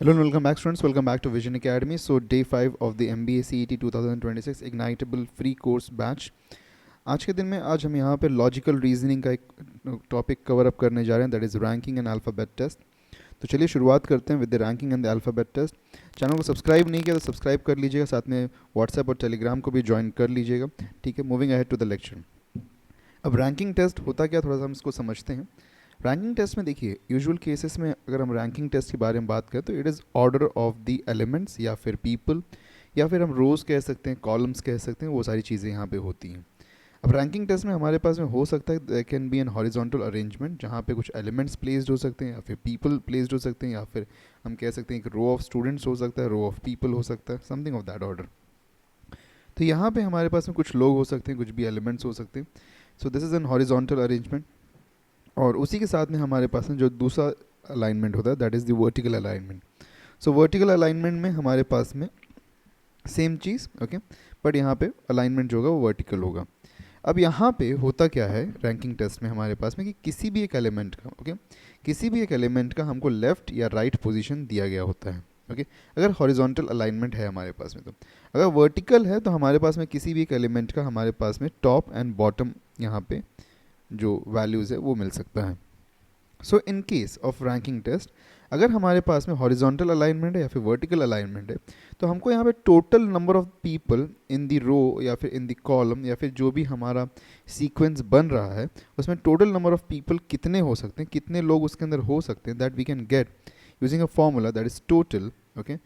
Hello and welcome back, students. Welcome back to Vision Academy. So, day 5 of the MBA CET 2026 Ignitable Free Course Batch. आज के दिन में आज हम यहाँ पे लॉजिकल रीजनिंग का एक टॉपिक कवर अप करने जा रहे हैं, that is ranking and alphabet test. तो चलिए शुरुआत करते हैं with the ranking and the alphabet test. Channel को सब्सक्राइब नहीं किया तो सब्सक्राइब कर लीजिएगा, साथ में व्हाट्सएप और टेलीग्राम को भी ज्वाइन कर लीजिएगा. ठीक है, moving ahead to the lecture. अब रैंकिंग टेस्ट होता क्या, थोड़ा सा हम इसको समझते हैं. रैंकिंग टेस्ट में देखिए, यूजुअल केसेस में अगर हम रैंकिंग टेस्ट के बारे में बात करें तो it is order of the elements या फिर पीपल या फिर हम रोज़ कह सकते हैं, कॉलम्स कह सकते हैं, वो सारी चीज़ें यहाँ पे होती हैं. अब रैंकिंग टेस्ट में हमारे पास में हो सकता है there can be an horizontal arrangement, जहाँ पे कुछ एलिमेंट्स प्लेस्ड हो सकते हैं या फिर पीपल प्लेस्ड हो सकते हैं, या फिर हम कह सकते हैं एक रो ऑफ स्टूडेंट्स हो सकता है, रो ऑफ पीपल हो सकता है, समथिंग ऑफ दैट ऑर्डर. तो यहाँ पे हमारे पास में कुछ लोग हो सकते हैं, कुछ भी एलिमेंट्स हो सकते हैं. So this is an horizontal arrangement. और उसी के साथ में हमारे पास में जो दूसरा अलाइनमेंट होता है that is the vertical alignment. So vertical alignment में हमारे पास में सेम चीज़, ओके, बट यहाँ पे अलाइनमेंट जो होगा वो वर्टिकल होगा. अब यहाँ पे होता क्या है रैंकिंग टेस्ट में हमारे पास में कि किसी भी एक एलिमेंट का, ओके, किसी भी एक एलिमेंट का हमको लेफ़्ट या राइट पोजीशन दिया गया होता है. ओके, अगर हॉरिजॉन्टल अलाइनमेंट है हमारे पास में. तो अगर वर्टिकल है तो हमारे पास में किसी भी एक एलिमेंट का हमारे पास में टॉप एंड बॉटम यहाँ पे जो वैल्यूज़ है वो मिल सकता है. So in case of ranking test, अगर हमारे पास में हॉरिजॉन्टल अलाइनमेंट है या फिर वर्टिकल अलाइनमेंट है तो हमको यहाँ पे total number of people in the row या फिर इन द कॉलम या फिर जो भी हमारा सीक्वेंस बन रहा है उसमें टोटल नंबर ऑफ पीपल कितने हो सकते हैं, कितने लोग उसके अंदर हो सकते हैं, that we can get using a formula that is total. Okay,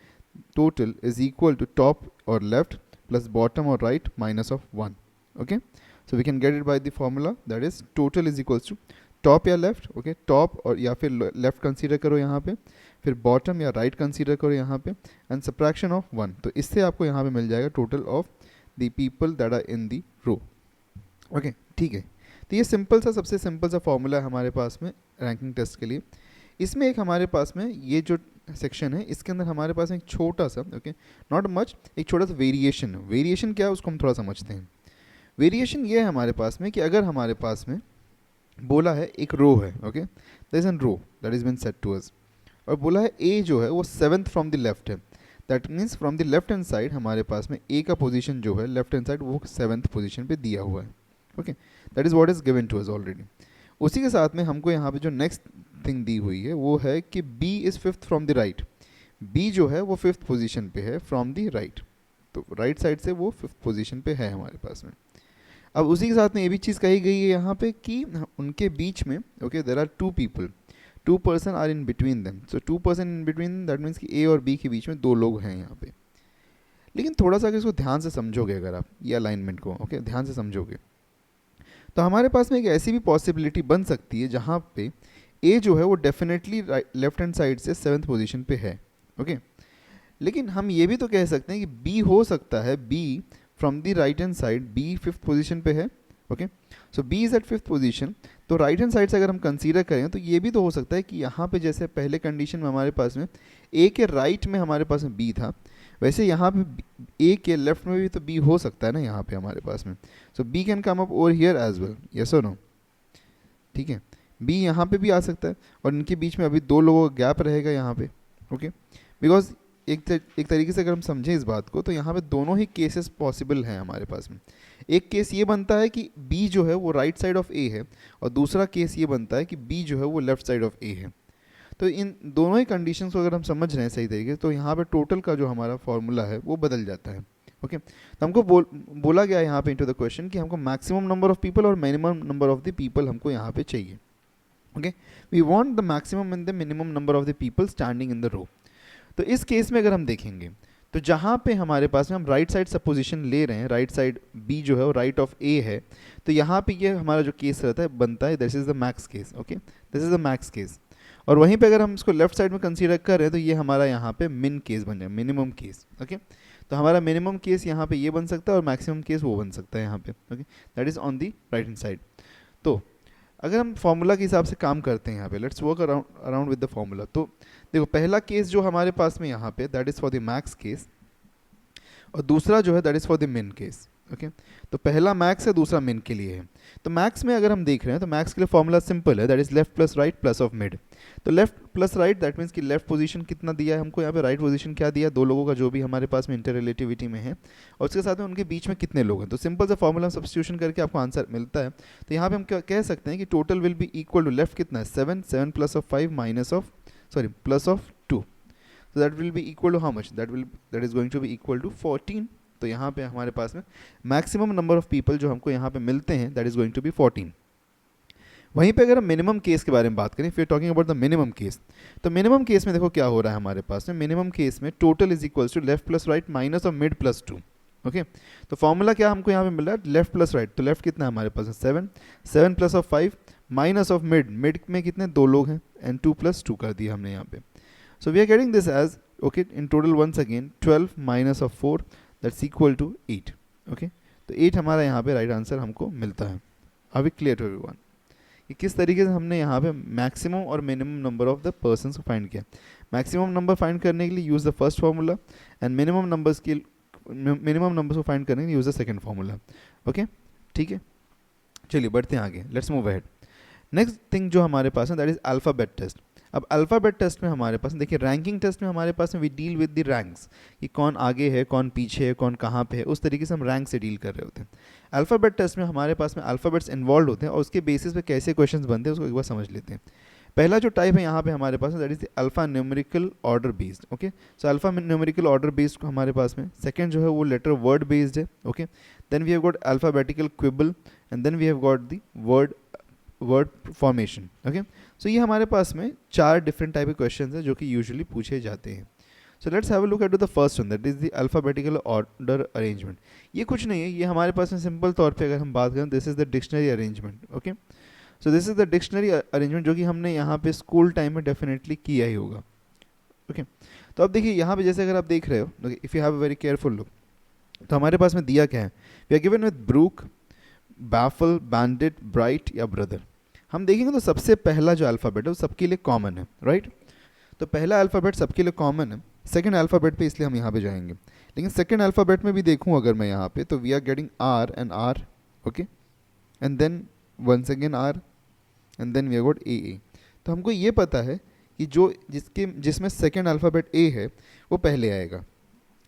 total is equal to top और लेफ्ट प्लस बॉटम और right minus of 1. Okay, so we can get it by the formula that is total is equals to top या left, okay, top और या फिर left consider करो यहाँ पे, फिर बॉटम या राइट कंसीडर करो यहाँ पे, एंड सब्ट्रैक्शन ऑफ 1. तो इससे आपको यहाँ पे मिल जाएगा total of the people that are in the row. Okay, ठीक है. तो ये सिंपल सा, सबसे सिंपल सा फॉर्मूला है हमारे पास में रैंकिंग टेस्ट के लिए. इसमें एक हमारे पास में ये जो सेक्शन है इसके अंदर हमारे पास एक छोटा सा, ओके, नॉट मच, एक छोटा सा वेरिएशन. वेरिएशन क्या है उसको हम थोड़ा समझते हैं. वेरिएशन ये है हमारे पास में कि अगर हमारे पास में बोला है एक रो है, okay, that is an row that is been set to us, और बोला है ए जो है वो 7th फ्रॉम द लेफ्ट है. That means from the left hand side हमारे पास में ए का पोजीशन जो है लेफ्ट हैंड साइड वो 7th पोजीशन पे दिया हुआ है. Okay, that is what is given to us already. उसी के साथ में हमको यहाँ पे जो नेक्स्ट थिंग दी हुई है वो है कि B is 5th from the right. B जो है वो 5th पोजीशन पे है फ्रॉम द राइट, तो राइट साइड से वो 5th पोजीशन पे है हमारे पास में. अब उसी के साथ में ये भी चीज़ कही गई है यहाँ पे कि उनके बीच में, okay, there are 2 people, 2 person are in between them. So 2 person in between, that means कि ए और बी के बीच में 2 लोग हैं यहाँ पे. लेकिन थोड़ा सा अगर इसको ध्यान से समझोगे, अगर आप ये अलाइनमेंट को, ओके, ध्यान से समझोगे तो हमारे पास में एक ऐसी भी पॉसिबिलिटी बन सकती है जहाँ पे ए जो है वो डेफिनेटली लेफ्ट हैंड साइड से 7th पोजिशन पे है. ओके, लेकिन हम ये भी तो कह सकते हैं कि बी हो सकता है, B from the right hand side B 5th position पे है. Okay, so B is at 5th position. तो राइट हैंड साइड से अगर हम कंसीडर करें तो ये भी तो हो सकता है कि यहाँ पे जैसे पहले कंडीशन में हमारे पास में ए के राइट में हमारे पास में बी था, वैसे यहाँ पे ए के लेफ्ट में भी तो बी हो सकता है ना यहाँ पे हमारे पास में. So we can come up over here as well, yes और नो. ठीक है, बी यहाँ पे भी आ सकता है और इनके बीच में अभी 2 लोगों का गैप रहेगा यहाँ पे. ओके, बिकॉज एक तरीके से अगर हम समझें इस बात को तो यहाँ पे दोनों ही केसेस पॉसिबल हैं हमारे पास में. एक केस ये बनता है कि बी जो है वो राइट साइड ऑफ ए है, और दूसरा केस ये बनता है कि बी जो है वो लेफ्ट साइड ऑफ ए है. तो इन दोनों ही कंडीशंस को अगर हम समझ रहे हैं सही तरीके से तो यहाँ पे टोटल का जो हमारा फॉर्मूला है वो बदल जाता है. ओके, तो हमको बोला गया यहाँ पे इनटू द क्वेश्चन कि हमको मैक्सिमम नंबर ऑफ पीपल और minimum number of the people हमको यहाँ पे चाहिए. Okay, we want the maximum and the minimum number of the people standing in the row. तो इस केस में अगर हम देखेंगे तो जहाँ पे हमारे पास में हम राइट साइड सपोजिशन ले रहे हैं, राइट साइड बी जो है वो राइट ऑफ ए है, तो यहाँ पे ये हमारा जो केस रहता है बनता है this is the max case. Okay, this is the max case. और वहीं पे अगर हम इसको लेफ्ट साइड में कंसीडर कर रहे हैं तो ये हमारा यहाँ पे मिन केस बन जाए, मिनिमम केस. ओके, तो हमारा मिनिमम केस यहाँ पे ये बन सकता है और मैक्सिमम केस वो बन सकता है यहाँ पे. Okay, that is on the right hand side. तो अगर हम फॉर्मूला के हिसाब से काम करते हैं यहाँ पे, let's work around with the formula. तो देखो पहला केस जो हमारे पास में यहाँ पे that is for the max case, और दूसरा जो है दैट इज़ फॉर द मिन केस। ओके, तो पहला मैक्स है, दूसरा मिन के लिए है। तो मैक्स में अगर हम देख रहे हैं तो मैक्स के लिए फॉर्मूला सिंपल है, that is left plus right plus of mid. तो left plus right that means कि लेफ्ट पोजीशन कितना दिया है हमको यहाँ पे, राइट पोजीशन क्या दिया है, दो लोगों का जो भी हमारे पास में इंटर रिलेटिविटी में है, और उसके साथ में उनके बीच में कितने लोग हैं। तो सिंपल सा फॉर्मूला सब्स्टिट्यूशन करके आपको आंसर मिलता है। तो यहाँ पे हम क्या कह सकते हैं कि total will be equal to left कितना है 7, 7 plus of 5 minus of plus of 2। So that will be equal to how much? That is going to be equal to 14. तो यहाँ पे हमारे पास में मैक्सिमम नंबर ऑफ पीपल जो हमको यहाँ पे मिलते हैं that is going to be 14। वहीं पे अगर हम मिनिमम केस के बारे में बात करें, फिर talking about the minimum case, तो मिनिमम केस में देखो क्या हो रहा है हमारे पास में। मिनिमम केस में total is equals to left plus right minus of mid plus 2। Okay, तो फॉर्मूला क्या हमको यहाँ पे मिल रहा है, लेफ्ट प्लस राइट। तो लेफ्ट कितना है हमारे पास 7, 7 plus of 5 minus of mid, mid में कितने 2 लोग हैं, एंड 2 प्लस 2 कर दिया हमने यहाँ पे। So we are getting this as okay, in total once again 12 minus of 4 that's equal to 8। okay, तो 8 हमारा यहाँ पे राइट आंसर हमको मिलता है। अभी क्लियर टू एवरीवन कि किस तरीके से हमने यहाँ पे मैक्सिमम और minimum number of the persons को फाइंड किया। मैक्सिमम नंबर फाइंड करने के लिए use the first formula, and minimum numbers को फाइंड करने के लिए use the second formula. Okay, ठीक है, चलिए बढ़ते हैं आगे, let's move ahead. Next thing जो हमारे पास है दैट इज अल्फ़ाबेट टेस्ट। अब अल्फ़ाबेट टेस्ट में हमारे पास देखिए, रैंकिंग टेस्ट में हमारे पास में we deal with the ranks, कि कौन आगे है, कौन पीछे है, कौन कहाँ पे है, उस तरीके से हम रैंक से डील कर रहे होते हैं। अल्फ़ाबेट टेस्ट में हमारे पास में अल्फ़ाबेट्स इन्वॉल्व होते हैं, और उसके बेसिस पे कैसे क्वेश्चंस बनते हैं उसको एक बार समझ लेते हैं। पहला जो टाइप है यहाँ पे हमारे पास that is alpha numerical order based. Okay, so alpha numerical order based हमारे पास में। सेकंड जो है वो लेटर वर्ड बेस्ड है। Okay, then we have got alphabetical quibble, and then we have got the word formation. Okay, so ये हमारे पास में 4 डिफरेंट टाइप के क्वेश्चन हैं जो कि यूजुअली पूछे जाते हैं। So let's have a look at the first one that is the alphabetical order arrangement. ये कुछ नहीं है, ये हमारे पास में सिंपल तौर पे अगर हम बात करें, this is the dictionary arrangement. Okay, so this is the dictionary arrangement जो कि हमने यहाँ पे स्कूल टाइम में डेफिनेटली किया ही होगा। ओके, तो अब देखिए यहाँ पे जैसे अगर आप देख रहे हो, if you have a very careful look, तो हमारे पास में दिया क्या है, we are given with brook, baffle, bandit, bright या ब्रदर। हम देखेंगे तो सबसे पहला जो अल्फ़ाबेट है वो सबके लिए कॉमन है, राइट। तो पहला अल्फ़ाबेट सबके लिए कॉमन है, सेकंड अल्फ़ाबेट पे इसलिए हम यहाँ पे जाएंगे। लेकिन सेकंड अल्फ़ाबेट में भी देखूँ अगर मैं यहाँ पे, तो we are getting R and R. Okay, and then once again R, and then we are got A. तो हमको ये पता है कि जिसमें सेकंड अल्फ़ाबेट ए है वो पहले आएगा,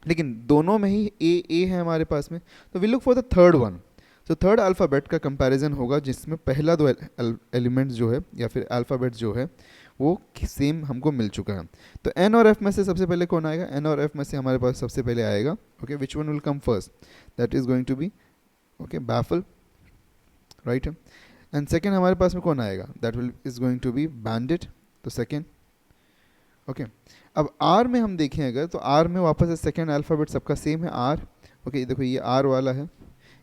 लेकिन दोनों में ही ए है हमारे पास में। तो we look for the third one. तो थर्ड अल्फ़ाबेट का कंपैरिजन होगा जिसमें पहला 2 एलिमेंट्स जो है या फिर अल्फ़ाबेट जो है वो सेम हमको मिल चुका है। तो एन और एफ में से सबसे पहले कौन आएगा, एन और एफ में से हमारे पास सबसे पहले आएगा। Okay, which one will come first, that is going to be okay baffle, right. And second हमारे पास में कौन आएगा, that will is going to be bandit, तो सेकेंड। ओके, अब आर में हम देखें अगर, तो आर में वापस से सेकेंड अल्फ़ाबेट सबका सेम है आर। ओके, देखो ये आर वाला है,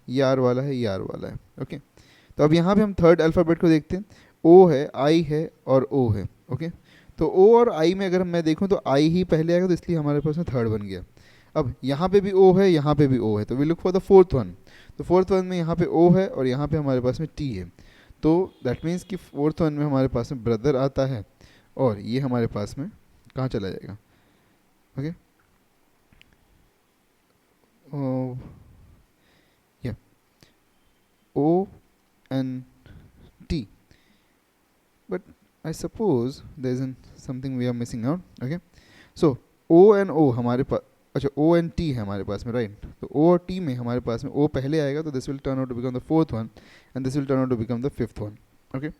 ये आर वाला है, ये आर वाला है। ओके, तो अब यहाँ पे हम थर्ड अल्फ़ाबेट को देखते हैं, ओ है, आई है और ओ है। ओके, तो ओ और आई में अगर मैं देखूँ तो आई ही पहले आएगा, तो इसलिए हमारे पास में थर्ड बन गया। अब यहाँ पे भी ओ है, यहाँ पे भी ओ है, तो we look for the fourth one. तो फोर्थ वन में यहाँ पे ओ है और यहाँ पे हमारे पास में टी है, तो दैट मीन्स कि फोर्थ वन में हमारे पास में ब्रदर आता है, और ये हमारे पास में कहाँ चला जाएगा। Okay, O and T, but I suppose there isn't something we are missing out. Okay, so O and O हमारे पास, अच्छा O and T है हमारे पास में, राइट। तो O और T में हमारे पास में O पहले आएगा, तो this will turn out to become the fourth one, and this will turn out to become the fifth one. Okay,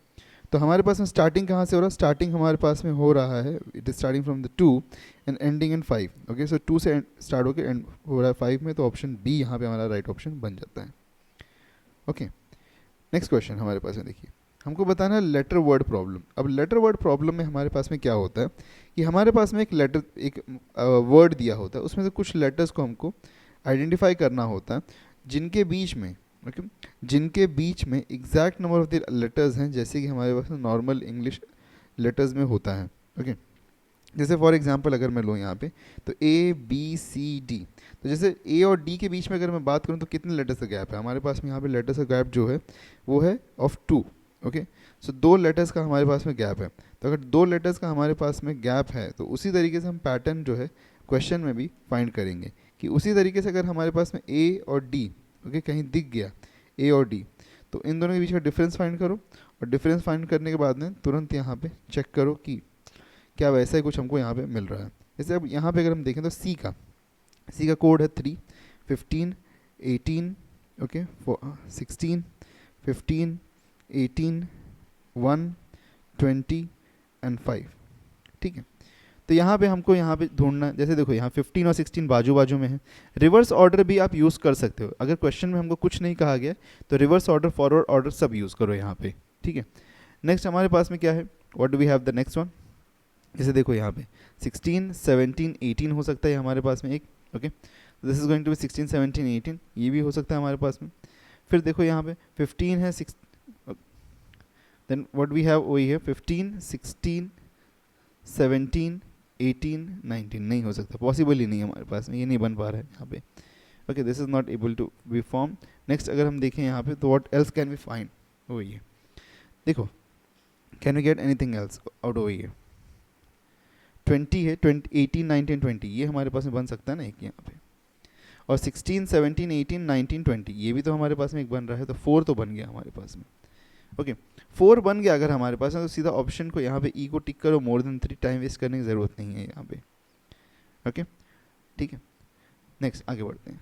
तो हमारे पास में स्टार्टिंग कहाँ से हो रहा है, स्टार्टिंग हमारे पास में हो रहा है, it is starting from the 2 and ending in 5। Okay, so 2 से स्टार्ट होकर एंड हो रहा है 5 में, तो ऑप्शन बी यहाँ पे हमारा राइट ऑप्शन बन जाता है। ओके, नेक्स्ट क्वेश्चन हमारे पास में देखिए, हमको बताना है लेटर वर्ड प्रॉब्लम। अब लेटर वर्ड प्रॉब्लम में हमारे पास में क्या होता है कि हमारे पास में एक वर्ड दिया होता है, उसमें से कुछ लेटर्स को हमको आइडेंटिफाई करना होता है जिनके बीच में जिनके बीच में exact number of the letters हैं, जैसे कि हमारे पास नॉर्मल इंग्लिश लेटर्स में होता है। ओके, जैसे फॉर एग्जांपल अगर मैं लूँ यहाँ पे, तो ए बी सी डी, तो जैसे ए और डी के बीच में अगर मैं बात करूँ तो कितने लेटर्स का गैप है हमारे पास में, यहाँ पे लेटर्स का गैप जो है वो है ऑफ 2। ओके, सो 2 लेटर्स का हमारे पास में गैप है। तो अगर 2 लेटर्स का हमारे पास में गैप है, तो उसी तरीके से हम पैटर्न जो है क्वेश्चन में भी फाइंड करेंगे कि उसी तरीके से अगर हमारे पास में ए और डी ओके कहीं दिख गया ए और डी, तो इन दोनों के बीच का डिफरेंस फाइंड करो, और डिफरेंस फाइंड करने के बाद में तुरंत यहाँ पे चेक करो कि क्या वैसा ही कुछ हमको यहाँ पे मिल रहा है। जैसे अब यहाँ पे अगर हम देखें तो सी का कोड है 3, 15, 18 ओके 16, 15, 18, 1, 20 एंड 5। ठीक है, तो यहाँ पे हमको यहाँ पे ढूंढना है। जैसे देखो यहाँ 15 और 16 बाजू बाजू में है। रिवर्स ऑर्डर भी आप यूज़ कर सकते हो, अगर क्वेश्चन में हमको कुछ नहीं कहा गया तो रिवर्स ऑर्डर फॉरवर्ड ऑर्डर सब यूज़ करो यहाँ पे। ठीक है, नेक्स्ट हमारे पास में क्या है, what do we have the next one. जैसे देखो यहाँ पे 16, 17, 18 हो सकता है हमारे पास में एक okay, this is going to be 16, 17, 18, ये भी हो सकता है हमारे पास में। फिर देखो यहाँ पे 15 है 6, देन व्हाट वी हैव वही है 15, 16, 17, 18, 19 नहीं हो सकता, पॉसिबल ही नहीं है हमारे पास में, ये नहीं बन पा रहा है यहाँ पे okay, this is not able to be form. Next अगर हम देखें यहाँ पे तो what else can be find, वही है देखो, can we get anything else out वही है 20 है, 20, 18, 19, 20 ये हमारे पास में बन सकता है ना एक यहाँ पे, और 16, 17, 18, 19, 20 ये भी तो हमारे पास में एक बन रहा है, तो 4 तो बन गया हमारे पास में ओके 4 बन गया अगर हमारे पास है तो सीधा ऑप्शन को यहाँ पे ई को टिक करो, मोर देन 3, टाइम वेस्ट करने की ज़रूरत नहीं है यहाँ पे ओके। ठीक है, नेक्स्ट आगे बढ़ते हैं।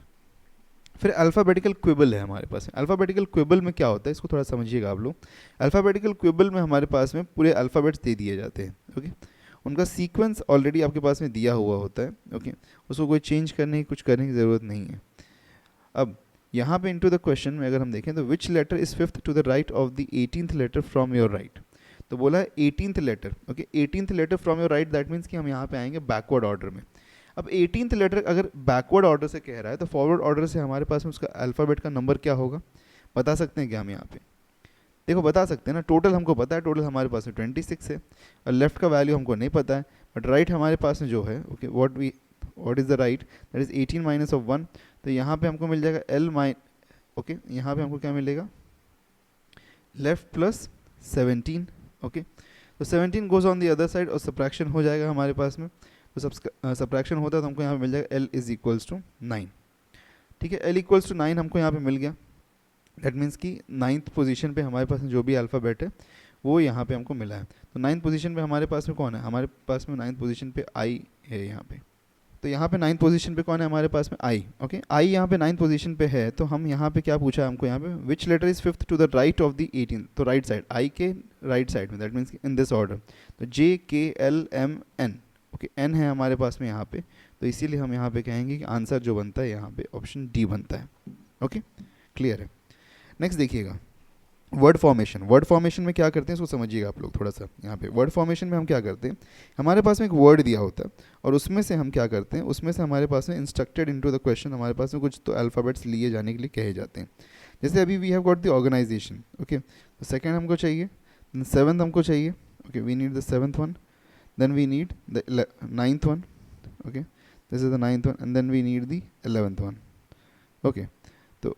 फिर अल्फ़ाबेटिकल क्विबल है हमारे पास। अल्फ़ाबेटिकल क्विबल में क्या होता है, इसको थोड़ा समझिएगा आप लोग। अल्फ़ाबेटिकल क्विबल में हमारे पास में पूरे अल्फ़ाबेट्स दे दिए जाते हैं ओके, उनका सीक्वेंस ऑलरेडी आपके पास में दिया हुआ होता है ओके, उसको कोई चेंज करने की कुछ करने की ज़रूरत नहीं है। अब यहाँ पे इनटू द क्वेश्चन में अगर हम देखें तो which letter is 5th to the right of the 18th letter from your right, तो बोला है 18th letter okay, 18th letter from your right, that means कि हम यहाँ पे आएंगे बैकवर्ड ऑर्डर में। अब 18th लेटर अगर बैकवर्ड ऑर्डर से कह रहा है तो फॉरवर्ड ऑर्डर से हमारे पास में उसका अल्फ़ाबेट का नंबर क्या होगा, बता सकते हैं क्या हम यहाँ पे, देखो बता सकते हैं ना। टोटल हमको पता है, टोटल हमारे पास में 26 है, और लेफ्ट का वैल्यू हमको नहीं पता है, बट राइट हमारे पास में जो है okay what is the right, that is 18 minus of 1, तो यहाँ पे हमको मिल जाएगा एल माइन ओके, यहाँ पे हमको क्या मिलेगा लेफ्ट प्लस 17 ओके, तो 17 goes on the other side और सब्ट्रैक्शन हो जाएगा हमारे पास में, तो सब्ट्रैक्शन होता है तो हमको यहाँ पे मिल जाएगा एल इज इक्वल्स टू 9। ठीक है, एल इक्वल्स टू 9 हमको यहाँ पे मिल गया, दैट मीन्स कि 9th पोजीशन पे हमारे पास में जो भी अल्फ़ाबेट है वो यहाँ पे हमको मिला है। तो 9th पोजीशन पे हमारे पास में कौन है, हमारे पास में 9th पोजीशन पे आई है यहाँ पे, तो यहाँ पे 9th पोजीशन पे कौन है हमारे पास में आई ओके, आई यहाँ पे 9th पोजीशन पे है, तो हम यहाँ पे क्या पूछा है हमको यहाँ पे which letter is 5th to the right of the 18th, तो राइट साइड आई के राइट साइड में, that means in this order, तो J K L M N okay, N है हमारे पास में यहाँ पे, तो इसीलिए हम यहाँ पे कहेंगे कि आंसर जो बनता है यहाँ पे ऑप्शन डी बनता है ओके, क्लियर है। नेक्स्ट देखिएगा वर्ड फॉर्मेशन। वर्ड फॉर्मेशन में क्या करते हैं इसको समझिएगा आप लोग थोड़ा सा। यहाँ पे वर्ड फॉर्मेशन में हम क्या करते हैं, हमारे पास में एक वर्ड दिया होता है और उसमें से हम क्या करते हैं, उसमें से हमारे पास में इंस्ट्रक्टेड इनटू द क्वेश्चन हमारे पास में कुछ तो अल्फ़ाबेट्स लिए जाने के लिए कहे जाते हैं। जैसे अभी we have got the organisation okay, तो सेकेंड हमको चाहिए, सेवन्थ हमको चाहिए okay, we need the 7th one, then we need the 9th one okay, this is the 9th one, and then we need the 11th one okay. तो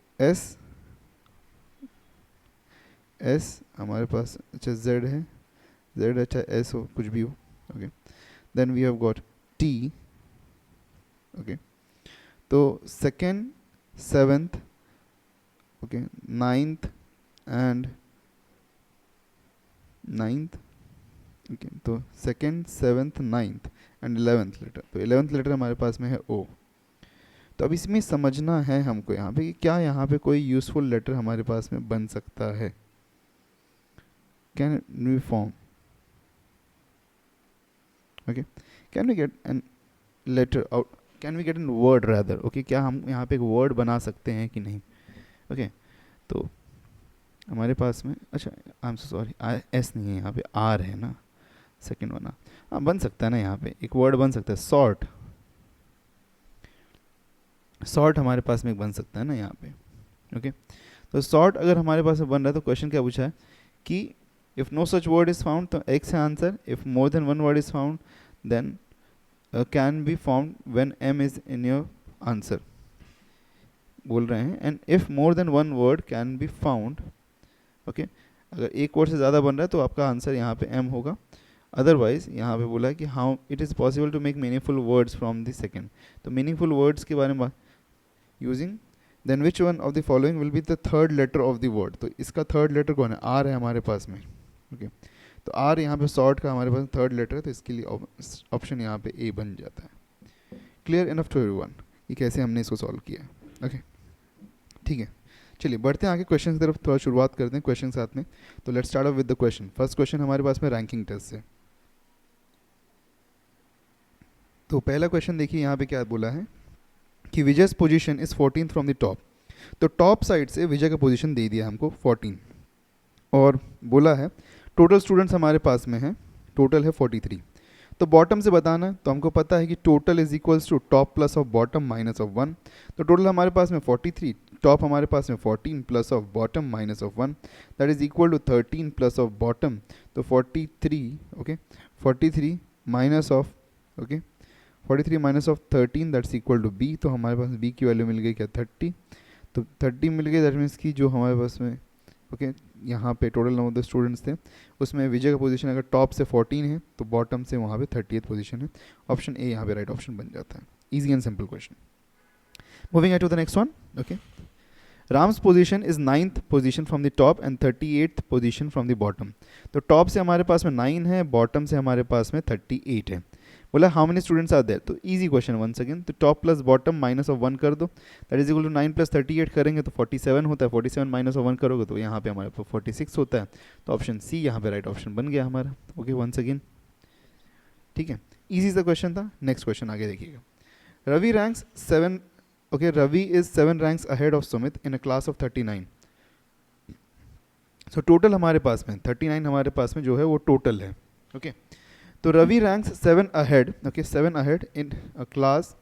S हमारे पास अच्छा Z है, जेड अच्छा एस हो कुछ भी हो okay, then we have got T okay, तो second 7th okay 9th and 9th okay, तो second 7th 9th and 11th letter, तो 11th लेटर हमारे पास में है ओ। तो अब इसमें समझना है हमको यहाँ पे कि क्या यहाँ पे कोई यूज़फुल लेटर हमारे पास में बन सकता है, can we form okay, can we get an letter out, can we get an word rather okay, क्या हम यहाँ पे एक वर्ड बना सकते हैं कि नहीं ओके। तो हमारे पास में अच्छा आई एम सो सॉरी एस नहीं है यहाँ पे आर है ना, सेकंड बना, हाँ बन सकता है ना, यहाँ पे एक वर्ड बन सकता है सॉर्ट, सॉर्ट हमारे पास में एक बन सकता है ना यहाँ पे ओके। तो सॉर्ट अगर हमारे पास में बन रहा है तो क्वेश्चन क्या पूछा है कि if no such word is found तो x है answer, if more than one word is found then can be formed when m is in your answer बोल रहे हैं, and if more than one word can be found okay, अगर एक word से ज़्यादा बन रहा है तो आपका आंसर यहाँ पे m होगा, अदरवाइज यहाँ पे बोला है कि how it is possible to make meaningful words from the second. तो मीनिंगफुल वर्ड्स के बारे में using then which one of the following will be the third letter of the word. तो इसका थर्ड लेटर कौन है, आर है हमारे पास में। ओके तो आर यहाँ पे शॉर्ट का हमारे पास थर्ड लेटर है, तो इसके लिए ऑप्शन यहाँ पे ए बन जाता है। क्लियर इनफ टू एवरीवन कि कैसे हमने इसको सॉल्व किया। ओके ठीक है, चलिए बढ़ते हैं आगे क्वेश्चन की तरफ, थोड़ा शुरुआत करते हैं क्वेश्चन साथ में। तो let's start of with the question. First question हमारे पास में रैंकिंग टेस्ट से। तो पहला क्वेश्चन देखिए यहाँ पे क्या बोला है कि Vijay's position is 14 from the top. तो टॉप साइड से विजय का पोजीशन दे दिया हमको 14 और बोला है टोटल स्टूडेंट्स हमारे पास में है, टोटल है 43। तो बॉटम से बताना है, तो हमको पता है कि total is equals to top plus of bottom minus of 1। तो टोटल हमारे पास में 43, टॉप हमारे पास में 14 plus of bottom minus of 1, that is equal to 13 plus of bottom. तो 43 okay 43 minus of okay 43 minus of 13 that's equal to B. तो हमारे पास बी की वैल्यू मिल गई क्या 30। तो 30 मिल गई, दैट मीन्स कि जो हमारे पास में ओके यहाँ पे total number of the students थे उसमें विजय का पोजीशन अगर टॉप से 14 है तो बॉटम से वहाँ पे 30th पोजीशन है। ऑप्शन ए यहाँ पे राइट ऑप्शन बन जाता है। Easy and simple question. Moving to the next one. Okay Ram's position is 9th position from the top and 38th position from the bottom. तो टॉप से हमारे पास में 9 है, बॉटम से हमारे पास में 38 है। बोला how many students are there. तो इजी क्वेश्चन वंस अगेन, तो top plus bottom minus of 1 कर दो, that is equal to 9 plus 38 करेंगे तो 47 होता है। 47 माइनस ऑफ 1 करोगे तो यहाँ पे हमारे पास 46 होता है। तो ऑप्शन सी यहाँ पे राइट ऑप्शन बन गया हमारा। ओके वंस अगेन ठीक है, इजी सा क्वेश्चन था। नेक्स्ट क्वेश्चन आगे देखिएगा। Ravi ranks 7 okay Ravi is 7 ranks ahead of Sumit in a class of 39। So total हमारे पास में 39 हमारे पास में जो है वो टोटल है। ओके तो Ravi ranks 7 ahead, okay 7 ahead in a class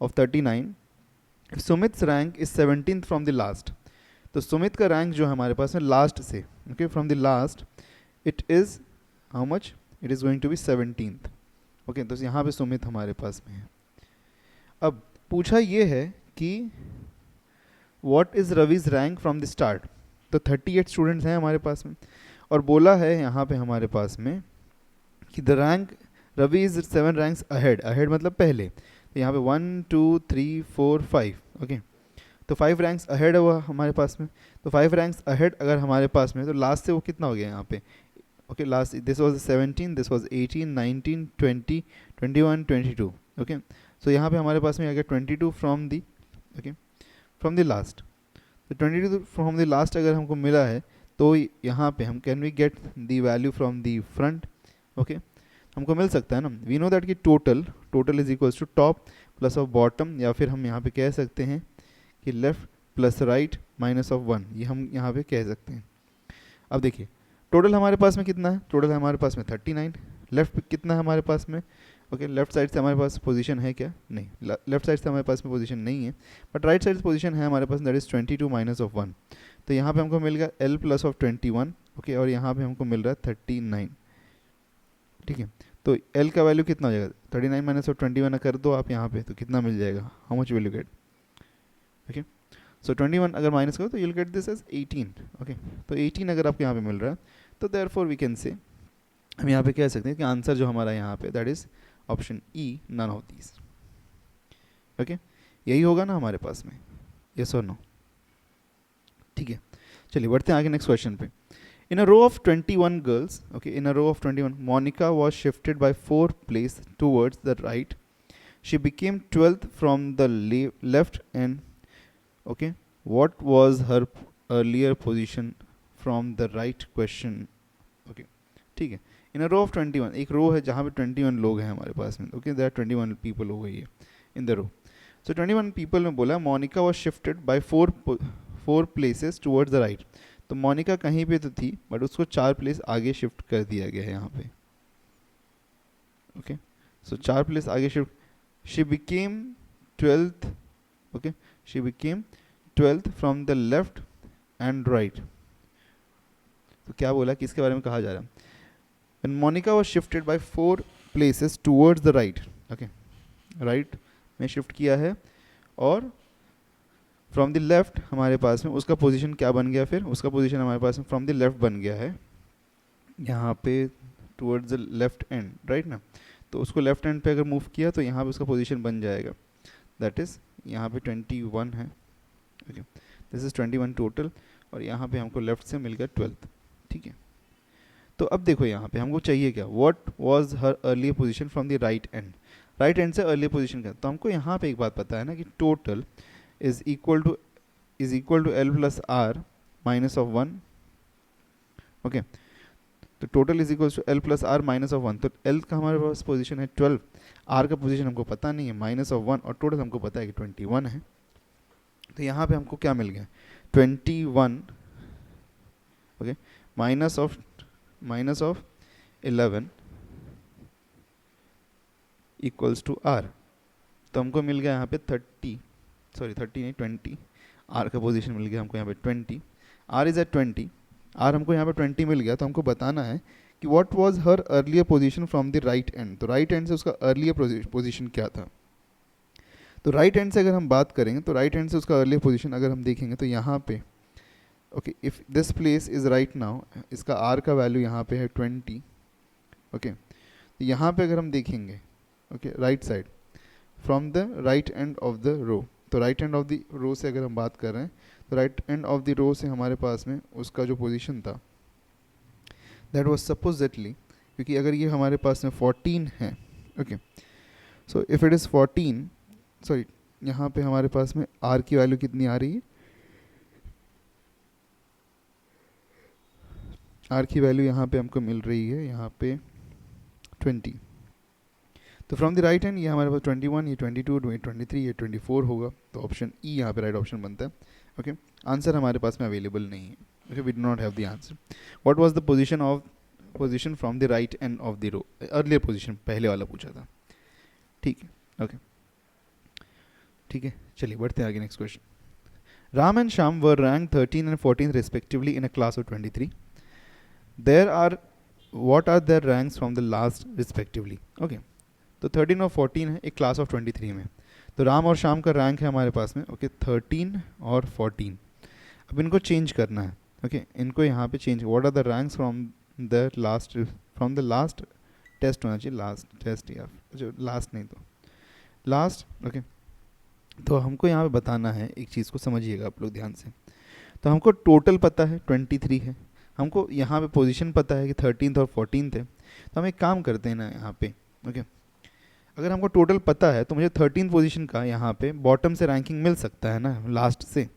of 39। Sumit's rank is 17th from the last. तो सुमित का रैंक जो है हमारे पास में लास्ट से okay from the last it is how much, it is going to be 17th। Okay तो यहाँ पे सुमित हमारे पास में है। अब पूछा ये है कि what is Ravi's rank from the start. तो 38 स्टूडेंट्स हैं हमारे पास में और बोला है यहाँ पे हमारे पास में कि the rank Ravi is 7 ranks ahead. Ahead मतलब पहले, तो यहाँ पे 1 2 3 4 5 ओके तो 5 रैंक्स अहेड हुआ हमारे पास में। तो 5 रैंक्स अहेड अगर हमारे पास में तो लास्ट से वो कितना हो गया यहाँ पे okay last this was 17, this was 18 19 20 21 22 okay so यहाँ पे हमारे पास में आ गया 22 from the okay from the last. तो 22 फ्रॉम द लास्ट अगर हमको मिला है तो यहाँ पे हम can we get the value from the front. Okay हमको मिल सकता है ना, वी नो दैट कि total is equals to top plus of bottom, या फिर हम यहाँ पे कह सकते हैं कि left plus right minus of 1, ये हम यहाँ पे कह सकते हैं। अब देखिए टोटल हमारे पास में कितना है, टोटल हमारे पास में 39। लेफ्ट कितना है हमारे पास में ओके लेफ्ट साइड से हमारे पास पोजीशन है क्या, नहीं लेफ्ट साइड से हमारे पास में पोजीशन नहीं है, बट राइट साइड से पोजीशन है हमारे पास, दैट इज 22 माइनस ऑफ 1। तो यहाँ पे हमको मिल गया एल प्लस ऑफ 21 ओके और यहाँ पे हमको मिल रहा है 39। ठीक है तो L का वैल्यू कितना हो जाएगा 39 माइनस ऑफ 21 कर दो आप यहाँ पे तो कितना मिल जाएगा, how much will you get. Okay so 21 अगर माइनस करो तो you will get this as 18। Okay तो 18 अगर आपको यहाँ पे मिल रहा है तो देयरफॉर वी कैन से हम यहाँ पे कह सकते हैं कि आंसर जो हमारा यहाँ पे that is option E none of these. Okay यही होगा ना हमारे पास में, यस और नो। ठीक है चलिए बढ़ते हैं आगे नेक्स्ट क्वेश्चन पे। In a row of 21 girls, okay, in a row of 21, Monica was shifted by 4 place towards the right. She became 12th from the left and, okay, what was her earlier position from the right question? Okay, ठीक है। In a row of 21, एक row है जहाँ पे 21 लोग हैं हमारे पास में, okay, there are 21 people हो गई है in the row. So 21 people में बोला Monica was shifted by 4 places towards the right. तो मोनिका कहीं पे तो थी बट उसको 4 प्लेस आगे शिफ्ट कर दिया गया है यहाँ पे। ओके सो 4 प्लेस आगे shift, she became 12th okay she became 12th from the left and right. तो क्या बोला किसके बारे में कहा जा रहा है, when Monika was shifted by 4 places towards the right. Okay right में शिफ्ट किया है और फ्रॉम द लेफ्ट हमारे पास में उसका पोजीशन क्या बन गया, फिर उसका पोजीशन हमारे पास में फ्रॉम द लेफ्ट बन गया है यहाँ पे towards the left and, right ना। तो उसको लेफ्ट एंड पे अगर मूव किया तो यहाँ पे उसका पोजीशन बन जाएगा, दैट इज़ यहाँ पे 21 है, ओके, दिस इज़ 21 टोटल, और यहाँ पे हमको लेफ्ट से मिल गया 12, ठीक है। तो अब देखो यहाँ पे हमको चाहिए क्या, what was her earlier position from the right and, right and से अर्लियर पोजीशन क्या, तो हमको यहाँ पे एक बात पता है ना कि total is equal to L plus R minus of 1, okay. तो total is equal to L plus R minus of 1, तो एल का हमारे पास पोजीशन है 12, आर का पोजीशन हमको पता नहीं है माइनस ऑफ 1, और टोटल हमको पता है कि 21 है। तो यहाँ पे हमको क्या मिल गया, 21, okay, minus of 11 equals to R, तो हमको मिल गया यहाँ पे 30 नहीं 20, आर का पोजीशन मिल गया हमको यहाँ पे 20, आर इज एट 20, आर हमको यहाँ पे 20 मिल गया। तो हमको बताना है कि what was her earlier position from the right and, तो राइट एंड से उसका अर्लियर पोजीशन क्या था। तो राइट एंड से अगर हम बात करेंगे तो राइट एंड से उसका अर्लियर पोजीशन अगर हम देखेंगे तो यहाँ पे, okay, if this place is right now, इसका आर का वैल्यू यहाँ पे है 20, ओके। तो यहाँ पे अगर हम देखेंगे, okay, right side from the right end of the row, तो right end of the row से अगर हम बात कर रहे हैं तो right end of the row से हमारे पास में उसका जो पोजीशन था दैट वाज सपोजिटली, क्योंकि अगर ये हमारे पास में 14 है, okay, so if it is 14, sorry, यहाँ पे हमारे पास में आर की वैल्यू कितनी आ रही है, आर की वैल्यू यहाँ पे हमको मिल रही है यहाँ पे 20। तो फ्रॉम द राइट हैंड ये हमारे पास 21, ये 22, ये 23, ये 24 होगा, तो ऑप्शन ई यहाँ पे राइट ऑप्शन बनता है, ओके। आंसर हमारे पास में अवेलेबल नहीं है, okay, we do not have the answer. What was the position from the right end of the row, earlier position पहले वाला पूछा था, ठीक है, ओके, ठीक है। चलिए बढ़ते हैं आगे, next question. Ram and Shyam were rank 13 and 14 respectively in a class of 23. What are their ranks from the last respectively? Okay. तो 13 और 14 है एक क्लास ऑफ 23 में, तो राम और श्याम का रैंक है हमारे पास में, ओके, 13 और 14। अब इनको चेंज करना है, ओके, इनको यहाँ पे change, what are the ranks from the last test होना चाहिए, लास्ट टेस्ट, या जो लास्ट नहीं तो लास्ट, ओके। तो हमको यहाँ पे बताना है, एक चीज़ को समझिएगा आप लोग ध्यान से, तो हमको टोटल पता है 23 है, हमको यहाँ पे पोजीशन पता है कि 13th और 14th है, तो हम एक काम करते हैं ना यहाँ पे, ओके, अगर हमको टोटल पता है तो मुझे 13th पोजीशन का यहाँ पे बॉटम से रैंकिंग मिल सकता है ना, लास्ट से।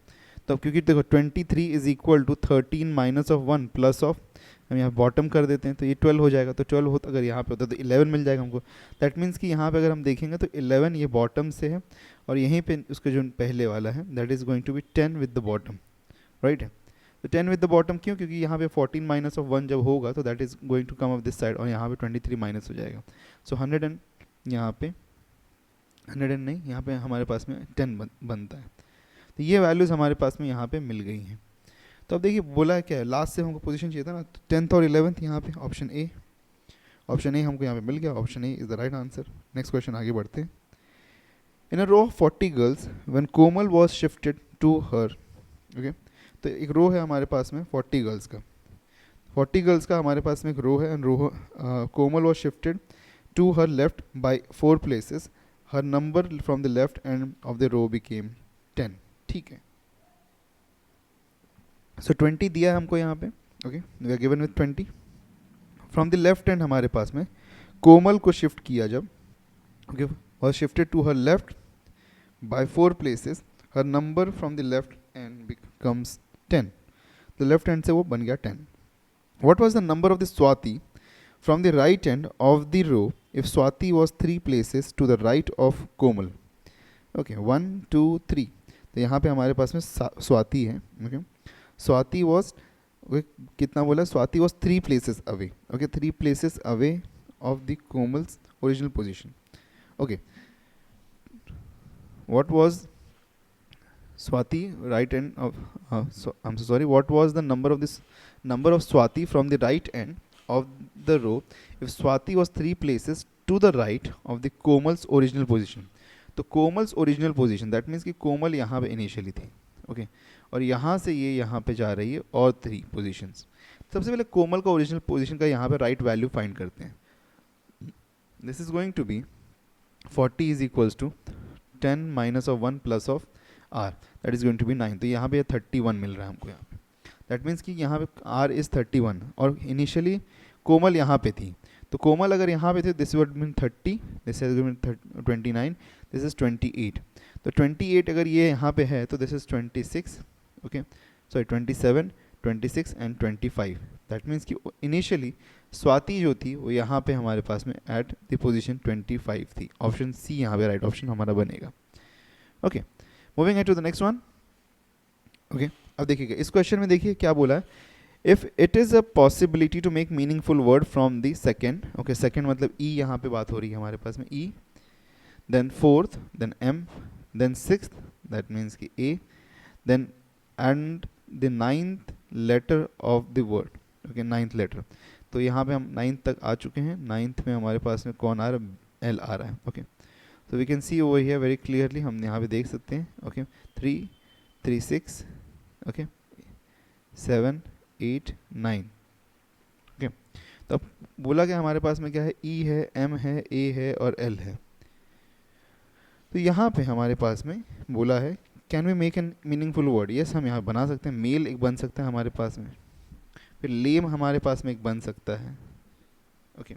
तो क्योंकि देखो 23 is equal to 13 minus of 1 plus of, हम यहाँ बॉटम कर देते हैं तो ये 12 हो जाएगा, तो 12 होता अगर यहाँ पे होता तो 11 मिल जाएगा हमको। दैट मीन्स कि यहाँ पे अगर हम देखेंगे तो 11 ये बॉटम से है, और यहीं पे उसके जो पहले वाला है that is going to be 10 with the bottom, right है। तो 10 विद द बॉटम क्यों, क्योंकि यहाँ पे 14 माइनस ऑफ 1 जब होगा तो that is going to come off this side, और यहाँ पे 23 माइनस हो जाएगा। सो 100 एंड यहाँ पे 100 एंड नहीं, यहाँ पे हमारे पास में 10 बनता है। तो ये वैल्यूज़ हमारे पास में यहाँ पे मिल गई हैं। तो अब देखिए बोला क्या है, लास्ट से हमको पोजीशन चाहिए था ना, तो 10th और 11th यहाँ पे ऑप्शन ए हमको यहाँ पे मिल गया, option A is the right answer. Next question आगे बढ़ते हैं। In a row of 40 girls when Komal was shifted to her, okay, तो एक रो है हमारे पास में 40 गर्ल्स का, 40 गर्ल्स का हमारे पास में एक रो है, and row Komal was shifted to her left by 4 places, her number from the left end of the row became 10, ठीक है। सो 20 दिया है हमको यहाँ पे, okay, we are given with 20। From the left end हमारे पास में कोमल को शिफ्ट किया जब, okay, was shifted to her left by 4 places, her number from the left end becomes 10, तो लेफ्ट हैंड से वो बन गया 10। What was the number of the Swati from the right end of the row if Swati was 3 places to the right of Komal, okay, 1 2 3। तो यहाँ पे हमारे पास में स्वाति है, ओके, स्वाति वॉज कितना बोला, Swati was 3 places away, okay, 3 places away of the Komal's original position, okay. What was Swati right end of, I am sorry, what was the number of Swati from the right end of the row if Swati was 3 places to the right of the Komal's original position. तो Komal's original position that means कि कोमल यहाँ पे initially थी, okay, और यहाँ से ये यहाँ पे जा रही है और 3 पोजीशंस। सबसे पहले कोमल का ओरिजिनल पोजीशन का यहाँ पे राइट वैल्यू फाइंड करते हैं. This is going to be 40 is equals to 10 minus of 1 plus of R, that is going to be 9. तो यहाँ पे 31 मिल रहा है हमको यहाँ पे. दैट मीन्स कि यहाँ पे आर इज 31 और इनिशियली कोमल यहाँ पे थी. तो कोमल अगर यहाँ पे थे, this would mean 30, this is 29, this is 28. तो 28 अगर ये यहाँ पे है तो this is 26, okay, sorry 27, 26 and 25. That means कि इनिशियली स्वाति जो थी वो यहाँ पे हमारे पास में एट द पोजीशन 25 थी. ऑप्शन सी यहाँ पे राइट ऑप्शन हमारा बनेगा. Okay, moving to the next one. Okay, अब देखिएगा इस क्वेश्चन में देखिए क्या बोला है. If it is a possibility to make meaningful word from the second, okay second मतलब ई यहाँ पे बात हो रही है हमारे पास में E, then fourth, then M, then sixth that means कि A, then and the ninth letter of the word. Okay, ninth letter. तो यहाँ पे हम नाइन्थ तक आ चुके हैं. नाइन्थ में हमारे पास में कौन आ रहा है, एल आ रहा है. ओके, तो we can see over here very clearly, हम यहाँ पे देख सकते हैं. Okay, 3, 3, 6, okay 7, 8, 9. ओके, तो अब बोला कि हमारे पास में क्या है, ई है, एम है, ए है और एल है. तो यहाँ पे हमारे पास में बोला है can we make an meaningful word. Yes, हम यहाँ बना सकते हैं. मेल एक बन सकता है हमारे पास में, फिर लेम हमारे पास में एक बन सकता है. ओके,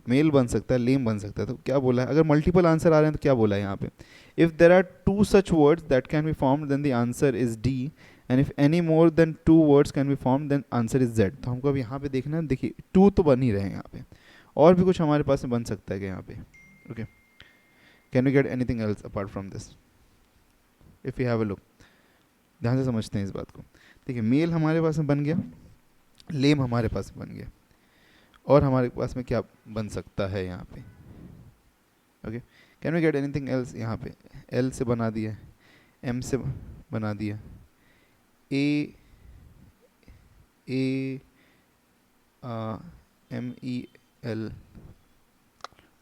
मेल बन सकता है, लेम बन सकता है. तो क्या बोला है, अगर मल्टीपल आंसर आ रहे हैं तो क्या बोला है यहाँ पे, if there are 2 such words that can be formed then the answer is D, and if any more than 2 words can be formed then answer is Z. तो हमको अब यहाँ पे देखना है, देखिए 2 तो बन ही रहे हैं यहाँ पे, और भी कुछ हमारे पास में बन सकता है क्या यहाँ पे. Okay, can we get anything else apart from this. If you have a look, ध्यान से समझते हैं इस बात को. देखिए मेल हमारे पास में बन गया, लेम हमारे पास में बन गया, और हमारे पास में क्या बन सकता है यहाँ पे. Okay, can we get anything else. यहाँ पे एल से बना दिया, एम से बना दिया, A M E L,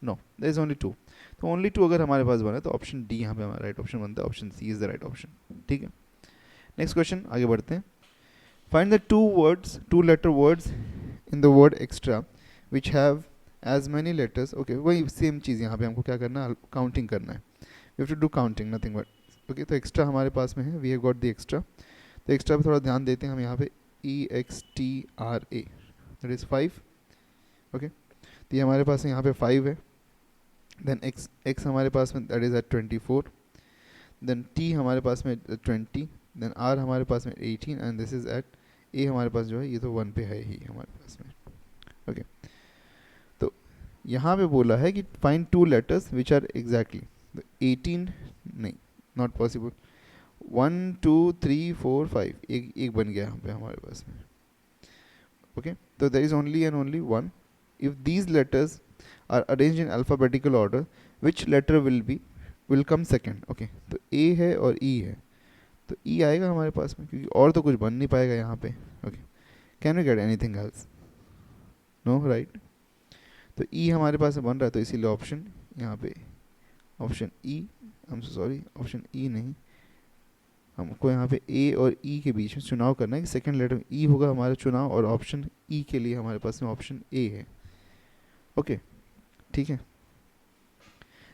no there is only 2. तो ओनली 2 अगर हमारे पास बना है तो ऑप्शन डी यहाँ पे हमारा राइट ऑप्शन बनता है. Option C is the right option. ठीक है, नेक्स्ट क्वेश्चन आगे बढ़ते हैं. Find the 2 letter words in the word extra which have as many letters. Okay, वही सेम चीज़ यहाँ पे हमको क्या करना है, काउंटिंग करना है. We have to do counting, nothing but. Okay, तो एक्स्ट्रा हमारे पास में है, we have got the extra. तो एक्स्ट्रा पे थोड़ा ध्यान देते हैं हम यहाँ पे, EXTRA, दैट इज़ 5. ओके, तो ये हमारे पास यहाँ पे 5 है. देन x हमारे पास में that is at 24. Then t हमारे पास में 20. देन r हमारे पास में 18 and this is at a हमारे पास जो है ये तो 1 पे है ही हमारे पास में. ओके, तो यहाँ पे बोला है कि find 2 letters which are exactly. 18 नहीं, नॉट पॉसिबल. 1, 2, 3, 4, 5, एक बन गया यहाँ पे हमारे पास में. ओके, तो there is only and only 1. If these letters are arranged in alphabetical order, which letter will come second. Okay, तो ए है और ई है, तो ई आएगा हमारे पास में, क्योंकि और तो कुछ बन नहीं पाएगा यहाँ पे. Okay, can we get anything else, no, right. तो ई हमारे पास में बन रहा है, तो इसीलिए ऑप्शन यहाँ पे option E, I am sorry, option E नहीं, हमको यहाँ पे ए और ई के बीच में चुनाव करना है कि सेकंड लेटर ई होगा हमारा चुनाव, और ऑप्शन ई के लिए हमारे पास में ऑप्शन ए है. ओके, ठीक है,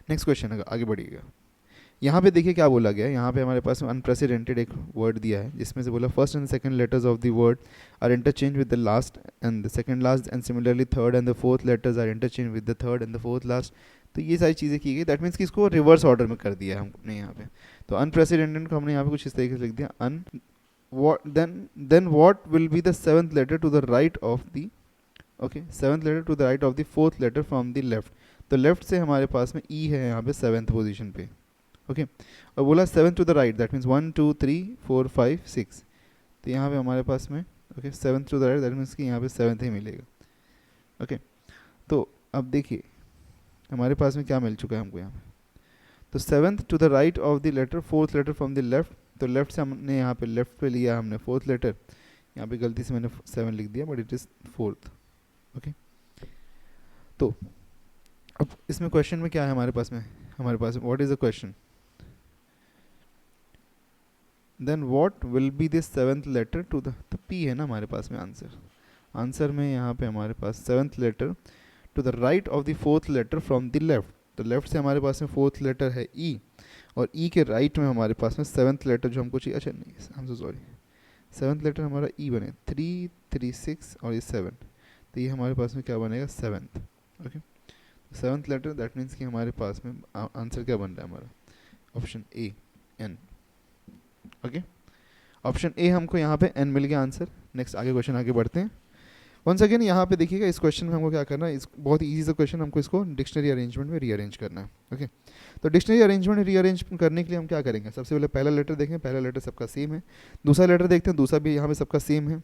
नेक्स्ट क्वेश्चन आगे बढ़िएगा. यहाँ पे देखिए क्या बोला गया है. यहाँ पे हमारे पास में अनप्रेसिडेंटेड एक वर्ड दिया है, जिसमें से बोला first and second letters of the word are interchange with the last and the second last, and similarly third and the fourth letters are interchange with the third and the fourth last. तो ये सारी चीज़ें की गई. That means कि इसको reverse order में कर दिया है हमने यहाँ पे. तो अनप्रेसिडेंटेड को हमने यहाँ पे कुछ इस तरीके से लिख दिया, अन then what will be the seventh letter to the right of the, okay, seventh letter to the right of the fourth letter from the left. तो लेफ्ट से हमारे पास में ई है यहाँ पे 7th पोजीशन पे. ओके, और बोला 7th to the right, that means 1, 2, 3, 4, 5, 6. तो यहाँ पे हमारे पास में okay 7th to the right, that means कि यहाँ पे 7th ही मिलेगा. ओके, तो अब देखिए हमारे पास में क्या मिल चुका है हमको यहाँ पे. तो 7th to the right of the letter, 4th letter from the left. तो लेफ्ट से हमने यहाँ पे लेफ्ट पे लिया हमने 4th लेटर. यहाँ पे गलती से मैंने 7 लिख दिया, but it is 4th. Okay, तो अब इसमें क्वेश्चन में क्या है हमारे पास में what is the question, then what will be this 7th letter to the P है ना हमारे पास में आंसर. आंसर में यहाँ पे हमारे पास 7th letter to the right of the 4th letter from the left, तो लेफ्ट से हमारे पास में 4th लेटर है ई, और ई के राइट में हमारे पास में 7th लेटर जो हमको चाहिए, अच्छा नहीं, I am so sorry, 7th letter हमारा ई बने 3, 3, 6 और ये 7, तो ये हमारे पास में क्या बनेगा 7th। Okay, 7th letter, that means कि हमारे पास में आंसर क्या बन रहा है हमारा, option A N. Okay, option A हमको यहाँ पे एन मिल गया आंसर। नेक्स्ट आगे क्वेश्चन आगे बढ़ते हैं। वंस अगेन यहाँ पे देखिएगा, इस क्वेश्चन में हमको क्या करना है, इस बहुत इजी सा क्वेश्चन, हमको इसको डिक्शनरी अरेंजमेंट में रीअरेंज करना है। ओके, तो डिक्शनरी अरेंजमेंट में रीअरेंज करने के लिए हम क्या करेंगे, सबसे पहले पहला लेटर देखें, पहला लेटर सबका सेम है, दूसरा लेटर देखते हैं, दूसरा भी यहाँ पे सबका सेम है,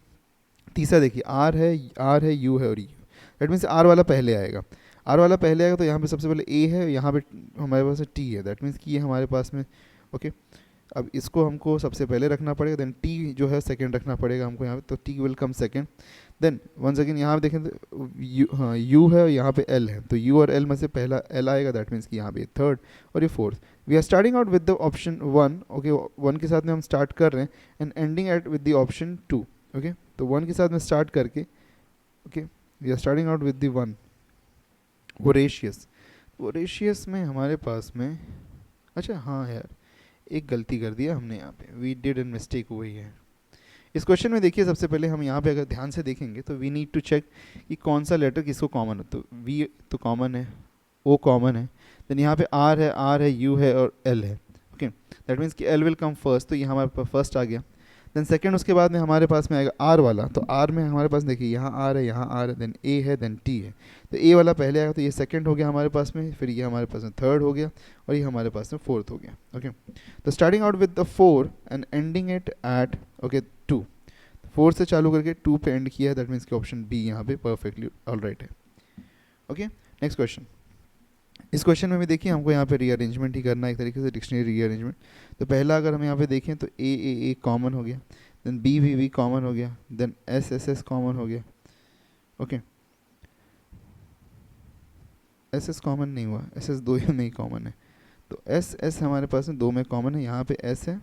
तीसरा देखिए आर है यू है और यू, दैट मीन्स आर वाला पहले आएगा, आर वाला पहले आएगा, तो यहाँ पे सबसे पहले ए है, यहाँ पे हमारे पास टी है, दैट मीन्स कि ये हमारे पास में। ओके, अब इसको हमको सबसे पहले रखना पड़ेगा, देन टी जो है सेकंड रखना पड़ेगा हमको यहाँ पे, तो T will come second. Then once again यहाँ पे देखें तो यू है और यहाँ पे एल है, तो यू और एल में से पहला एल आएगा, दैट मीन्स कि यहाँ पे थर्ड और ये fourth. We are starting out with the option 1। Okay, 1 के साथ में हम स्टार्ट कर रहे हैं and ending at with the option 2। Okay, तो 1 के साथ में स्टार्ट करके, okay, we are starting out with the 1 voracious. Voracious में हमारे पास में, अच्छा हाँ यार, एक गलती कर दिया हमने यहाँ पे, वी डिड एन मिस्टेक हुई है इस क्वेश्चन में। देखिए सबसे पहले हम यहाँ पे अगर ध्यान से देखेंगे तो वी नीड टू चेक कि कौन सा लेटर किसको कॉमन है, तो वी तो कॉमन है, ओ कॉमन है, देन यहाँ पे आर है यू है और एल है। ओके, दैट मीन्स कि एल विल कम फर्स्ट, तो ये हमारे पास फर्स्ट आ गया। देन सेकंड उसके बाद में हमारे पास में आएगा आर वाला, तो आर में हमारे पास देखिए यहाँ आर है, यहाँ आर है, देन ए है, देन टी है, तो ए वाला पहले आएगा, तो ये सेकंड हो गया हमारे पास में, फिर ये हमारे पास में थर्ड हो गया और ये हमारे पास में फोर्थ हो गया। ओके, तो starting out with the 4 and ending it eight, okay, 2, 4 से चालू करके 2 पे एंड किया है, दैट मीन्स कि ऑप्शन बी यहाँ पे परफेक्टली ऑल राइट है। Okay, next question. इस क्वेश्चन में भी देखिए हमको यहाँ पे रीअरेंजमेंट ही करना है, एक तरीके से डिक्शनरी रीअरेंजमेंट। तो पहला अगर हम यहाँ पे देखें तो ए कॉमन हो गया, देन बी कॉमन हो गया, देन एस कॉमन हो गया। ओके, एस कॉमन नहीं हुआ, एस दो में ही कॉमन है, तो एस हमारे पास में 2 में कॉमन है, यहाँ पे एस है,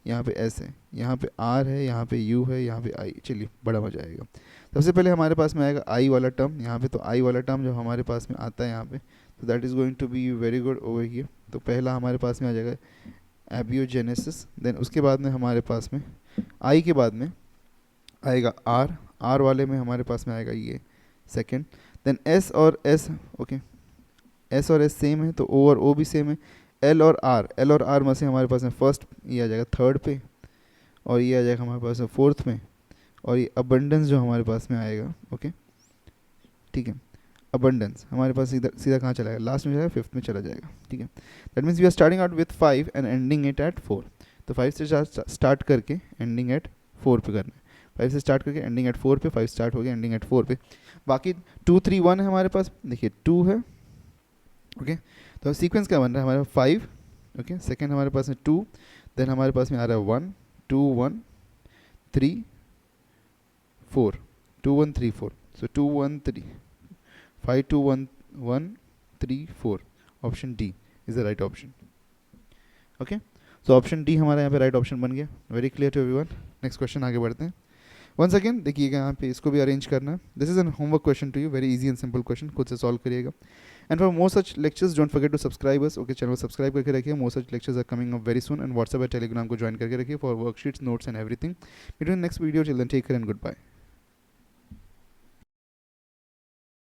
यहाँ पे एस है, यहाँ पे आर है, यहाँ पे यू है, यहाँ पे आई। चलिए बड़ा मजा आएगा। सबसे पहले हमारे पास में आएगा आई वाला टर्म यहाँ पे, तो आई वाला टर्म जब हमारे पास में आता है यहाँ पे, तो that is going to be very good over here. तो पहला हमारे पास में आ जाएगा एबियोजेनेसिस, देन उसके बाद में हमारे पास में आई के बाद में आएगा आर वाले में हमारे पास में आएगा ये सेकेंड, देन एस और एस। ओके, एस और एस सेम है, तो ओ और ओ भी सेम है। एल और आर में से हमारे पास में फर्स्ट ये आ जाएगा थर्ड पे, और ये आ जाएगा हमारे पास में फोर्थ में, और ये अबंडेंस जो हमारे पास में आएगा। ओके, ठीक है, अबंडेंस हमारे पास सीधा सीधा कहाँ चला जाएगा, लास्ट में जाएगा, फिफ्थ में चला जाएगा। ठीक है, that means we are starting out with 5 and ending it at 4। तो 5 से स्टार्ट करके एंडिंग एट 4 पे करना है, 5 से स्टार्ट करके एंडिंग एट 4 पे, 5 स्टार्ट हो गया एंडिंग एट 4 पे। बाकी 2 3 1 है हमारे पास, देखिए 2 है। ओके, तो सीक्वेंस क्या बन रहा है हमारा 5, ओके, सेकेंड हमारे पास में 2, देन हमारे पास में आ रहा है 1 2 1 3 4, 2 1 3 4, so 2 1 3 5 2 1 1 3 4, option D is the right option. Okay, so option D हमारा यहाँ पे राइट ऑप्शन बन गया। Very clear to everyone. Next question आगे बढ़ते हैं। वंस अगेन देखिएगा यहाँ पे इसको भी अरेंज करना है। This is an homework question to you, very easy and simple question, खुद से सॉल्व करिएगा। And for more such lectures don't forget to subscribe us. Okay, channel subscribe करके रखिए। More such lectures are coming up very soon, and WhatsApp और Telegram को join करके रखिए for worksheets, notes and everything. Meet in next video, children take care and good bye.